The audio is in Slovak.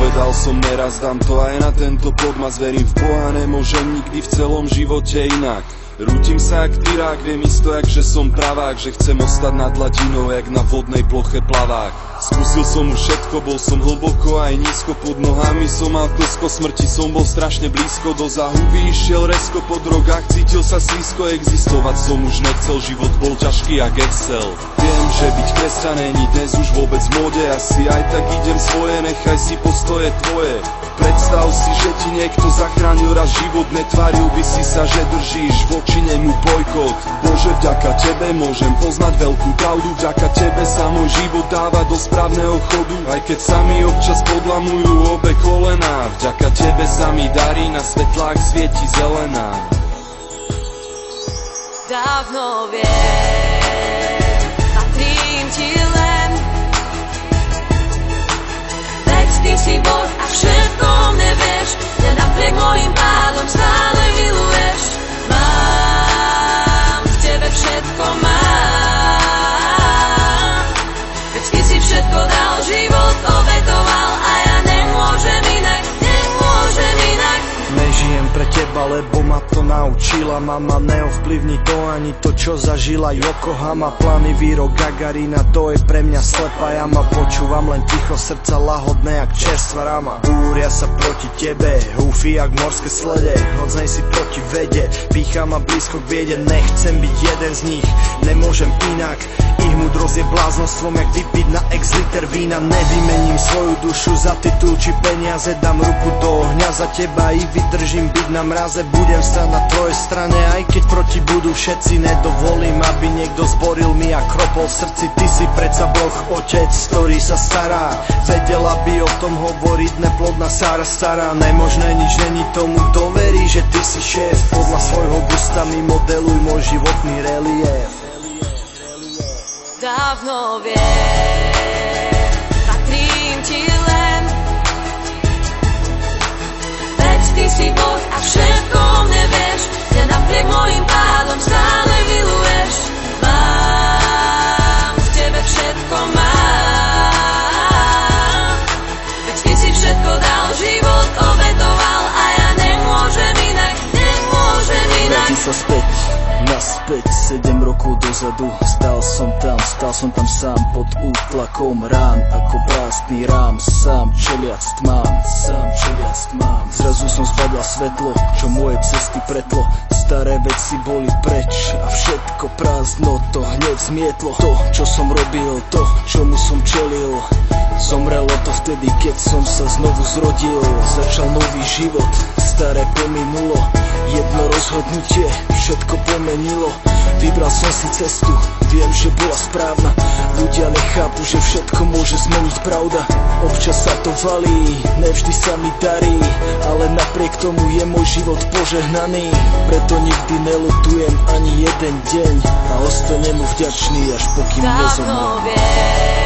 Povedal som neraz, dám to aj na tento podmas. Verím v Boha, nemôžem nikdy v celom živote inak. Rútim sa jak tyrák, viem isto jak, že som pravák, že chcem ostať nad hladinou, jak na vodnej ploche plavák. Skúsil som už všetko, bol som hlboko aj nízko, pod nohami som mal klsko smrti, som bol strašne blízko, do záhuby išiel rezko, po drogách cítil sa slízko, existovať som už nechcel, život bol ťažký jak Excel. Viem, že byť kresťan není dnes už vôbec v móde, asi aj tak idem svoje, nechaj si postoje tvoje. Predstav si, že ti niekto zachránil raz život, netvaril by si sa, že držíš voči nemu bojkot. Bože, vďaka tebe môžem poznať veľkú pravdu, vďaka tebe sa môj život dáva do správneho chodu, aj keď sa mi občas podlamujú obe kolená. Vďaka tebe sa mi darí, na svetlách svieti zelená. Dávno viem, patrím ti len, veď ty si Boh a všetko nevieš, len napriek mojim pádom stále miluješ. Mám v tebe všetko, mám, veď ty si všetko dal, život obetoval a ja nemôžem inak, nemôžem inak. Nežijem pre teba, lebo ma to naučila mama, neovplyvní to ani to, čo zažila Yokohama. Plány výrok Gagarina, to je pre mňa slepá jama, počúvam len ticho srdca lahodné jak čerstvá rama. Búria sa proti tebe, húfy jak morské slede, hodznej si proti vede, pícha ma blízko k biede, nechcem byť jeden z nich, nemôžem inak. Ich múdrosť je bláznostvom, jak vypiť na ex-liter vína. Nevymením svoju dušu za titul či peniaze, dám ruku do ohňa za teba i vydržím byť na mraze. Budem stať na tvojej strane, aj keď proti budú všetci. Nedovolím, aby niekto zboril mi a kropol v srdci. Ty si predsa Boh, otec, ktorý sa stará. Vedela by o tom hovoriť neplodná Sára stará. Nemožné nič není tomu, kto verí, že ty si šéf. Podľa svojho gusta mi modeluj môj životný relief. Dávno viem, patrím ti len, veď ty si Boh a všetko nevieš, len napriek mojim pádom stále miluješ. Mám v tebe všetko, mám, veď ty si všetko dal, život obetoval a ja nemôžem inak, nemôžem inak. Vráti sa späť, naspäť, 7 rokov dozadu. Stal som tam sám pod útlakom rán, ako prázdny rám, sám čeliac tmám. Zrazu som zbadal svetlo, čo moje cesty pretlo. Staré veci boli preč a všetko prázdno to hneď zmietlo. To, čo som robil, to, čomu som čelil, zomrelo to vtedy, keď som sa znovu zrodil. Začal nový život, staré pominulo, jedno rozhodnutie všetko pomenilo. Vybral som si cestu, viem, že bola správna. Ľudia nechápu, že všetko môže zmeniť pravda. Občas sa to valí, nevždy sa mi darí, ale napriek tomu je môj život požehnaný. Preto nikdy nelutujem ani jeden deň a ostanem mu vďačný, až pokým nezomriem.